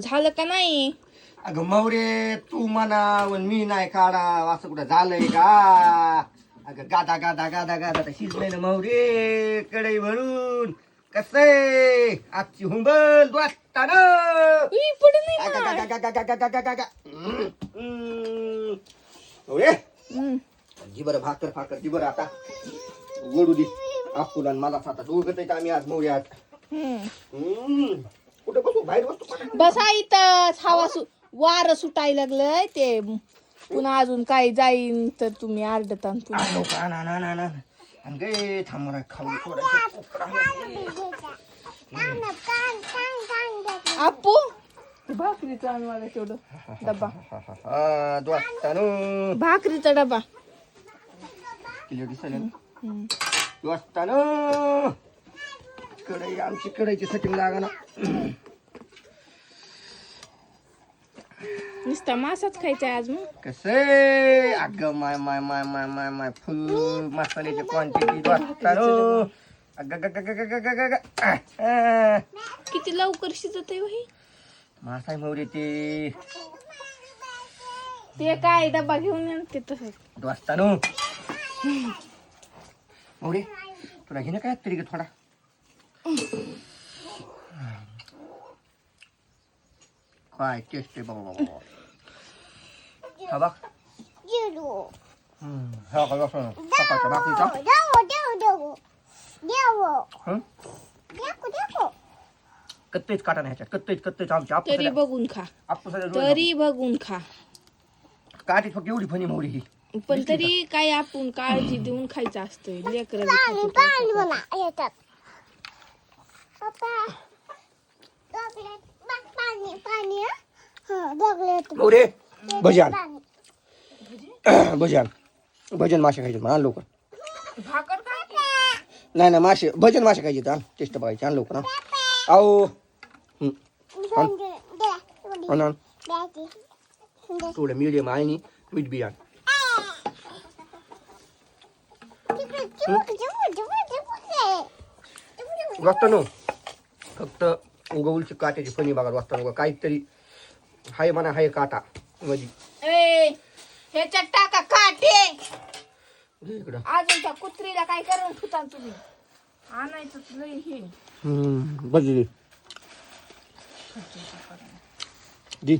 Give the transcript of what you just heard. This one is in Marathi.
झालं का नाही? अगं मौरे तू म्हणा मी नाही काढा असं कुठं झालंय का? अगं गादा गादा गादा गादा तर शिजलंय ना मौरे कढई भरून. कसय आजची हुंबल वाटताना पुढे नाही जी बरं भाकर फाकर जी बरं आता गोडू दे आपुला मला आता दोघं आम्ही आज मौरे आज कुठे बसू बाहेर बसतो बसा इथंच. वार सुटायला लागलंय ते पुन्हा अजून काही जाईन तर तुम्ही आरडता आपू भाकरीचा आण मला तेवढं डबा. भाकरीचा डबा कढई आमची कढईची सेटिंग लागा ना. नुसता मासाच खायचा आज मग. कसं अगं माय माय माय माय माय माय फुल मसाल्याची क्वांटिटी वाटतं. किती लवकर शिजत आहे ही मासा मौरे ते काय डबा घेऊन येते तसं वाचतानो मौरे तुला घेणं काय तरी थोडा काय टेस्ट आहे बाबा बाबा. हा बघ हा काय असं सकाळच्या भाकरीचा कत्तेच काटा नाही ह्याच्यात कत्तेच आमच्या तरी बघून खा तरी बघून खा. काठी फक्त एवढी फणी मौरी ही पण तरी काय आपण काळजी देऊन खायचं असतं लेकर. मौरे भजन भजन भजन मासे खायचे आण लवकर. भाकर नाही ना मासे भजन मासे खायचे आण टेस्ट बघायचे आण लवकर. आओ थोडं मीडियम आहे आणि मीठ बी आण. वाटतं फक्त उगवलची काट्याची फणी बघा वाटतं काहीतरी हाय म्हणा हाय काटा मध्ये ह्याच्यात टाका काटे. इकडं अजून त्या कुत्रीला काय करून ठुता तुम्ही आणायचं लय हे बघ दी